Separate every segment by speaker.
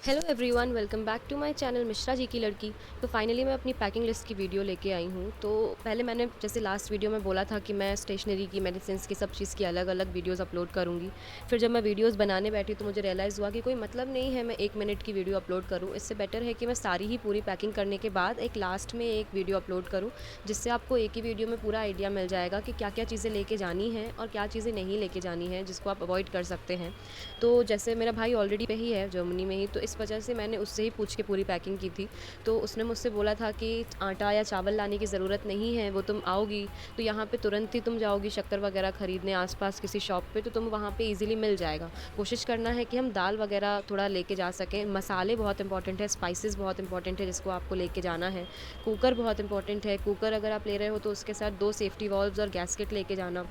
Speaker 1: Hello everyone, welcome back to my channel Mishra ji की लड़की। तो फाइनली मैं अपनी पैकिंग लिस्ट की वीडियो लेके आई हूँ। तो पहले मैंने जैसे लास्ट वीडियो में बोला था कि मैं स्टेशनरी की, मेडिसिन्स की, सब चीज़ की अलग अलग वीडियोस अपलोड करूँगी। फिर जब मैं वीडियोस बनाने बैठी तो मुझे रियलाइज़ हुआ कि कोई मतलब नहीं है मैं 1 मिनट की वीडियो अपलोड करूँ। इससे बेटर है कि मैं सारी ही पूरी पैकिंग करने के बाद एक लास्ट में एक वीडियो अपलोड करूँ, जिससे आपको एक ही वीडियो में पूरा आइडिया मिल जाएगा कि क्या क्या चीज़ें लेके जानी हैं और क्या चीज़ें नहीं लेके जानी हैं, जिसको आप अवॉइड कर सकते हैं। तो जैसे मेरा भाई ऑलरेडी पे ही है जर्मनी में ही, तो इस वजह से मैंने उससे ही पूछ के पूरी पैकिंग की थी। तो उसने मुझसे बोला था कि आटा या चावल लाने की ज़रूरत नहीं है, वो तुम आओगी तो यहाँ पे तुरंत ही तुम जाओगी शक्कर वगैरह ख़रीदने आस-पास किसी शॉप पे, तो तुम वहाँ पे ईज़िली मिल जाएगा। कोशिश करना है कि हम दाल वगैरह थोड़ा लेके जा सकें। मसाले बहुत इंपॉर्टेंट है, स्पाइसेस बहुत इंपॉर्टेंट है जिसको आपको लेके जाना है। कुकर बहुत इंपॉर्टेंट है, कुकर अगर आप ले रहे हो तो उसके साथ 2 सेफ्टी वॉल्व्स और गैस्केट लेके जाना।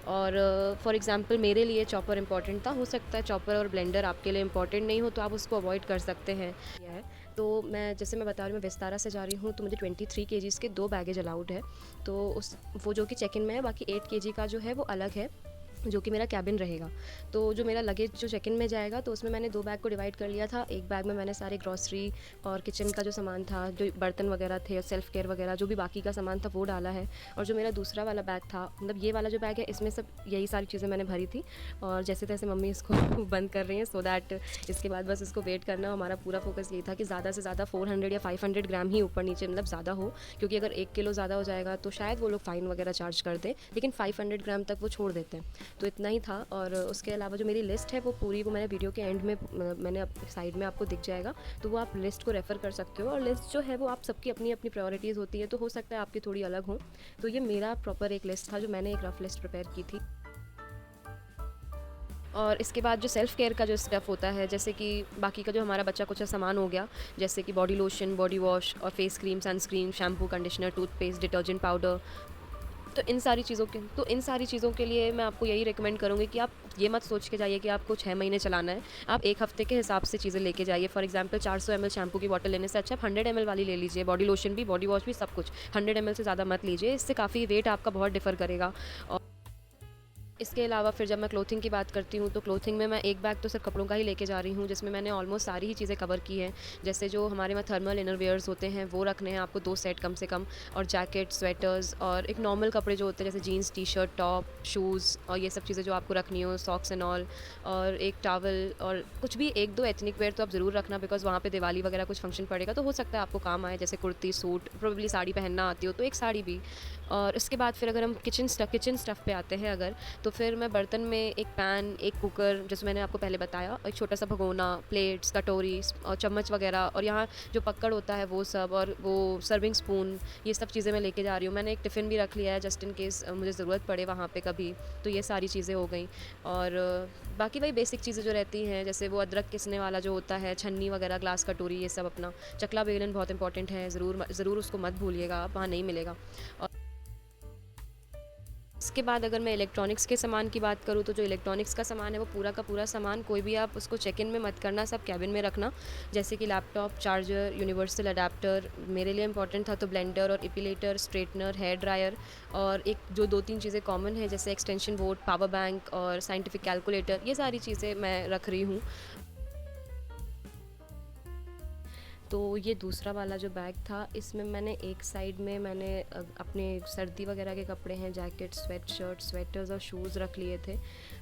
Speaker 1: और फॉर एग्ज़ाम्पल मेरे लिए चॉपर इंपॉर्टेंट था, हो सकता है चॉपर और ब्लेंडर आपके लिए इंपॉर्टेंट नहीं हो तो आप उसको अवॉइड कर सकते हैं। किया है। तो मैं बता रही हूँ, मैं विस्तारा से जा रही हूँ तो मुझे 23 केजीज़ के 2 बैगेज अलाउड है। तो उस वो जो कि चेक इन में है, बाकी 8 केजी का जो है वो अलग है, जो कि मेरा केबिन रहेगा। तो जो मेरा लगेज जो चेक इन में जाएगा तो उसमें मैंने 2 बैग को डिवाइड कर लिया था। एक बैग में मैंने सारे ग्रॉसरी और किचन का जो सामान था, जो बर्तन वगैरह थे और सेल्फ केयर वगैरह जो भी बाकी का सामान था वो डाला है। और जो मेरा दूसरा वाला बैग था, मतलब ये वाला जो बैग है, इसमें सब यही सारी चीज़ें मैंने भरी थी। और जैसे तैसे मम्मी इसको बंद कर रही हैं सो दैट इसके बाद बस इसको वेट करना। हमारा पूरा फोकस यही था कि ज़्यादा से ज़्यादा 400 या 500 ग्राम ही ऊपर नीचे मतलब ज़्यादा हो, क्योंकि अगर 1 किलो ज़्यादा हो जाएगा तो शायद वो लोग फ़ाइन वगैरह चार्ज कर दें, लेकिन 500 ग्राम तक वो छोड़ देते हैं। तो इतना ही था। और उसके अलावा जो मेरी लिस्ट है वो पूरी, वो मैंने वीडियो के एंड में मैंने साइड में आपको दिख जाएगा, तो वो आप लिस्ट को रेफ़र कर सकते हो। और लिस्ट जो है वो आप सबकी अपनी अपनी प्रायोरिटीज़ होती है, तो हो सकता है आपकी थोड़ी अलग हो। तो ये मेरा प्रॉपर एक लिस्ट था जो मैंने एक रफ़ लिस्ट प्रिपेयर की थी। और इसके बाद जो सेल्फ़ केयर का जो स्टफ़ होता है, जैसे कि बाकी का जो हमारा बचा कुचा सामान हो गया, जैसे कि बॉडी लोशन, बॉडी वॉश और face cream, sunscreen, shampoo, conditioner, toothpaste, detergent powder. तो इन सारी चीज़ों के लिए मैं आपको यही रिकमेंड करूँगी कि आप ये मत सोच के जाइए कि आपको 6 महीने चलाना है। आप 1 हफ़्ते के हिसाब से चीज़ें लेके जाइए। फॉर एग्ज़ाम्पल 400 एमएल शैम्पू की बॉटल लेने से अच्छा आप 100 एमएल वाली ले लीजिए। बॉडी लोशन भी, बॉडी वॉश भी, सब कुछ 100 एमएल से ज़्यादा मत लीजिए। इससे काफ़ी वेट आपका बहुत डिफ़र करेगा। और इसके अलावा फिर जब मैं क्लोथिंग की बात करती हूँ तो क्लोथिंग में मैं एक बैग तो सिर्फ कपड़ों का ही लेके जा रही हूँ, जिसमें मैंने ऑलमोस्ट सारी ही चीज़ें कवर की हैं। जैसे जो हमारे में थर्मल इनर वियर्स होते हैं वो रखने हैं आपको 2 सेट कम से कम, और जैकेट, स्वेटर्स और एक नॉर्मल कपड़े जो होते हैं जैसे जीन्स, टी-शर्ट, टॉप, शूज़ और ये सब चीज़ें जो आपको रखनी हो, सॉक्स एंड ऑल। और एक टॉवल और कुछ भी 1-2 एथनिक वेयर तो आप ज़रूर रखना, बिकॉज़ वहाँ पे दिवाली वगैरह कुछ फंक्शन पड़ेगा तो हो सकता है आपको काम आए, जैसे कुर्ती, सूट, प्रोबेबली साड़ी पहनना आती हो तो एक साड़ी भी। और उसके बाद फिर अगर हम किचन स्टफ़ पे आते हैं अगर, तो फिर मैं बर्तन में एक पैन, एक कुकर, जैसे मैंने आपको पहले बताया, एक छोटा सा भगोना, प्लेट्स, कटोरी और चम्मच वगैरह, और यहाँ जो पक्कड़ होता है वो सब, और वो सर्विंग स्पून, ये सब चीज़ें मैं लेके जा रही हूँ। मैंने एक टिफ़िन भी रख लिया है जस्ट इन केस मुझे ज़रूरत पड़े वहाँ पे कभी। तो ये सारी चीज़ें हो गई। और बाकी वही बेसिक चीज़ें जो रहती हैं, जैसे वो अदरक किसने वाला जो होता है, छन्नी वगैरह, ग्लास कटोरी, ये सब अपना। चकला बेलन बहुत इंपॉर्टेंट है, ज़रूर उसको मत भूलिएगा आप, वहाँ नहीं मिलेगा। और इसके बाद अगर मैं इलेक्ट्रॉनिक्स के सामान की बात करूँ तो जो इलेक्ट्रॉनिक्स का सामान है वो पूरा का पूरा सामान कोई भी आप उसको चेक इन में मत करना, सब कैबिन में रखना। जैसे कि लैपटॉप, चार्जर, यूनिवर्सल अडेप्टर, मेरे लिए इंपॉर्टेंट था तो ब्लेंडर और एपिलेटर, स्ट्रेटनर, हेयर ड्रायर, और एक जो 2-3 चीज़ें कॉमन है जैसे एक्सटेंशन बोर्ड, पावर बैंक और साइंटिफिक कैलकुलेटर, ये सारी चीज़ें मैं रख रही हूँ। तो ये दूसरा वाला जो बैग था, इसमें मैंने एक साइड में मैंने अपने सर्दी वगैरह के कपड़े हैं, जैकेट, स्वेट शर्ट, स्वेटर्स और शूज़ रख लिए थे।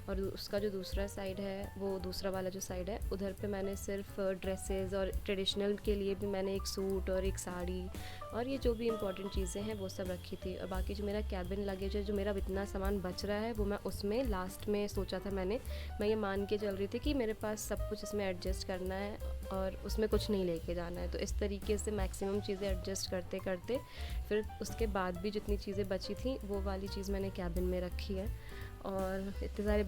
Speaker 1: और उसका जो दूसरा साइड है, वो दूसरा वाला जो साइड है, उधर पे मैंने सिर्फ ड्रेसेस और ट्रेडिशनल के लिए भी मैंने एक सूट और एक साड़ी और ये जो भी इम्पोर्टेंट चीज़ें हैं वो सब रखी थी। और बाकी जो मेरा कैबिन लगेज है, जो मेरा इतना सामान बच रहा है, वो मैं उसमें लास्ट में सोचा था मैं ये मान के चल रही थी कि मेरे पास सब कुछ इसमें एडजस्ट करना है और उसमें कुछ नहीं लेके जाना है। तो इस तरीके से मैक्सिमम चीज़ें एडजस्ट करते करते फिर उसके बाद भी जितनी चीज़ें बची थी वो वाली चीज़ मैंने कैबिन में रखी है। और इतने सारे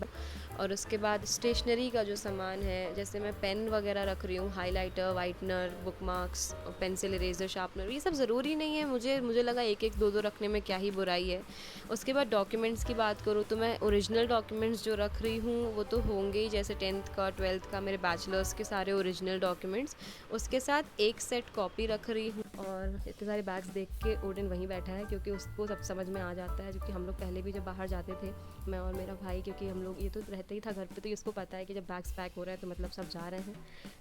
Speaker 1: और उसके बाद स्टेशनरी का जो सामान है, जैसे मैं पेन वगैरह रख रही हूँ, highlighter, whitener, bookmarks, pencil, eraser, sharpener, ये सब ज़रूरी नहीं है। मुझे लगा एक एक दो दो रखने में क्या ही बुराई है। उसके बाद डॉक्यूमेंट्स की बात करूँ तो मैं ओरिजिनल डॉक्यूमेंट्स जो रख रही हूँ वो तो होंगे ही, जैसे 10th का, 12th का, मेरे बैचलर्स के सारे ओरिजिनल डॉक्यूमेंट्स। उसके साथ एक सेट कॉपी रख रही हूँ। और इतने सारे बैग्स देख के ओडिन वहीं बैठा है, क्योंकि उसको सब समझ में आ जाता है, क्योंकि हम लोग पहले भी जब बाहर जाते थे, मैं और मेरा भाई, क्योंकि हम लोग ये तो रहते ही था घर पे, तो इसको पता है कि जब बैग्स पैक हो रहा है तो मतलब सब जा रहे हैं।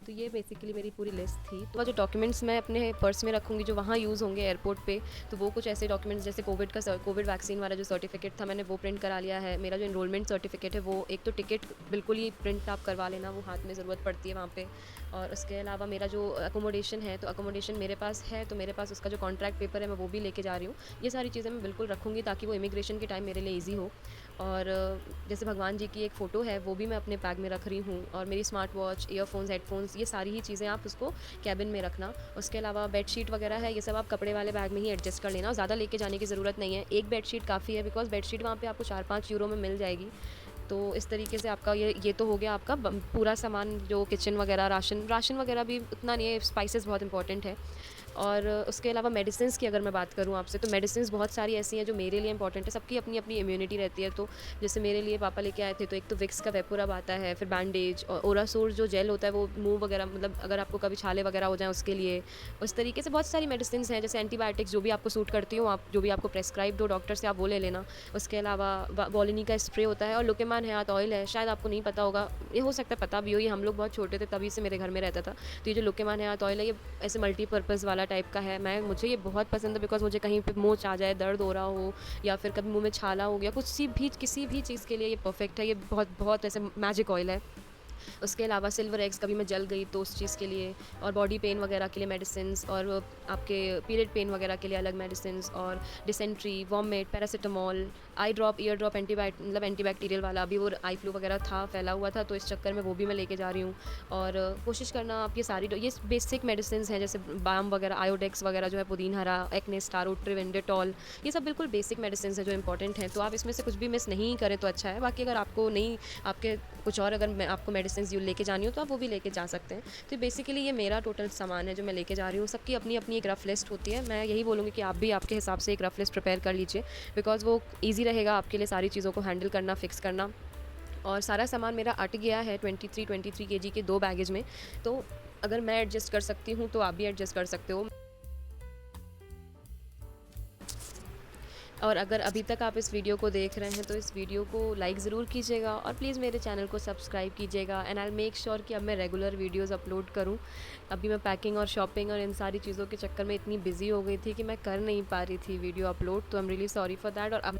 Speaker 1: तो ये बेसिकली मेरी पूरी लिस्ट थी। तो जो डॉक्यूमेंट्स मैं अपने पर्स में रखूँगी जो वहाँ यूज़ होंगे एयरपोर्ट पे, तो वो कुछ ऐसे डॉक्यूमेंट्स जैसे कोविड वैक्सीन वाला जो सर्टिफिकेट था मैंने वो प्रिंट करा लिया है। मेरा जो एनरोलमेंट सर्टिफिकेट है वो, एक तो टिकट बिल्कुल ही प्रिंट आप करवा लेना, वो हाथ में ज़रूरत पड़ती है वहाँ पे। और उसके अलावा मेरा जो अकोमोडेशन है, तो अकोमोडेशन मेरे पास है, तो मेरे पास उसका जो कॉन्ट्रैक्ट पेपर है मैं वो भी लेके जा रही हूँ। ये सारी चीज़ें मैं बिल्कुल रखूँगी ताकि वो इमिग्रेशन के टाइम मेरे लिए ईज़ी हो। और जैसे भगवान जी की एक फ़ोटो है वो भी मैं अपने बैग में रख रही हूँ, और मेरी स्मार्ट वॉच, ईयरफोन्स, हेडफोन्स, ये सारी ही चीज़ें आप उसको कैबिन में रखना। उसके अलावा बेडशीट वगैरह है, ये सब आप कपड़े वाले बैग में ही एडजस्ट कर लेना, ज़्यादा लेके जाने की ज़रूरत नहीं है। एक बेडशीट काफ़ी है, बिकॉज़ बेडशीट वहाँ पे आपको 4-5 यूरो में मिल जाएगी। तो इस तरीके से आपका ये तो हो गया आपका पूरा सामान, जो किचन वगैरह, राशन वगैरह भी उतना नहीं है, स्पाइसेस बहुत इंपॉर्टेंट है। और उसके अलावा मेडिसिन्स की अगर मैं बात करूँ आपसे, तो मेडिसिन्स बहुत सारी ऐसी हैं जो मेरे लिए इंपॉर्टेंट है। सबकी अपनी अपनी इम्यूनिटी रहती है। तो जैसे मेरे लिए पापा लेके आए थे, तो एक तो विक्स का वेपोरब आता है, फिर बैंडेज, और ओरासोर जो जेल होता है वो मुंह वगैरह, मतलब अगर आपको कभी छाले वगैरह हो जाए उसके लिए। उस तरीके से बहुत सारी मेडिसिन्स हैं, जैसे एंटीबायोटिक्स जो भी आपको सूट करती हो, आप जो भी आपको प्रेस्क्राइब्ड हो डॉक्टर से, आप वो ले लेना। उसके अलावा वोलिनी का स्प्रे होता है, और लोकेमान हयात ऑयल है, शायद आपको नहीं पता होगा, ये हो सकता है पता भी हो, ये हम लोग बहुत छोटे थे तभी से मेरे घर में रहता था। तो ये जो लोकेमान हयात ऑयल है, ये ऐसे मल्टीपर्पज़ वाला टाइप का है। मुझे ये बहुत पसंद है, बिकॉज़ मुझे कहीं पे मोच आ जाए, दर्द हो रहा हो, या फिर कभी मुँह में छाला हो गया, किसी भी चीज़ के लिए ये परफ़ेक्ट है। ये बहुत बहुत ऐसे मैजिक ऑयल है। उसके अलावा सिल्वर एग्स, कभी मैं जल गई तो उस चीज़ के लिए, और बॉडी पेन वगैरह के लिए मेडिसिन्स, और आपके पीरियड पेन वगैरह के लिए अलग मेडिसिन्स, और डिसेंट्री, वॉमिट, पैरासिटामॉल, आई ड्रॉप, ईयर ड्रॉप, मतलब एंटीबैक्टीरियल वाला। अभी वो आई फ्लू वगैरह था, फैला हुआ था, तो इस चक्कर में वो भी मैं लेके जा रही हूँ। और कोशिश करना आप ये बेसिक मेडिसिन्स हैं, जैसे बाम वगैरह, आयोडेक्स वगैरह जो है, पुदीन हरा, एक्ने स्टार, ओट्रिविन, डेटॉल, ये सब बिल्कुल बेसिक मेडिसिन्स हैं जो इंपॉर्टेंट हैं। तो आप इसमें से कुछ भी मिस नहीं करें तो अच्छा है। बाकी अगर आपको नहीं, आपके कुछ और अगर मैं आपको मेडिसिन्स जो लेके जानी हो, तो आप वो भी लेके जा सकते हैं। तो बेसिकली ये मेरा टोटल सामान है जो मैं लेके जा रही हूँ। सबकी अपनी अपनी एक रफ़ लिस्ट होती है। मैं यही बोलूँगी कि आप भी आपके हिसाब से एक रफ़ लिस्ट प्रिपेयर कर लीजिए, बिकॉज़ वो ईज़ी रहेगा आपके लिए सारी चीज़ों को हैंडल करना, फिक्स करना। और सारा सामान मेरा अट गया है 23 केजी के 2 बैगेज में। तो अगर मैं एडजस्ट कर सकती हूँ तो आप भी एडजस्ट कर सकते हो। और अगर अभी तक आप इस वीडियो को देख रहे हैं तो इस वीडियो को लाइक ज़रूर कीजिएगा, और प्लीज़ मेरे चैनल को सब्सक्राइब कीजिएगा। And I will make sure कि अब मैं रेगुलर वीडियोस अपलोड करूं। अभी मैं पैकिंग और शॉपिंग और इन सारी चीज़ों के चक्कर में इतनी बिजी हो गई थी कि मैं कर नहीं पा रही थी वीडियो अपलोड, तो I am really sorry for that. और अब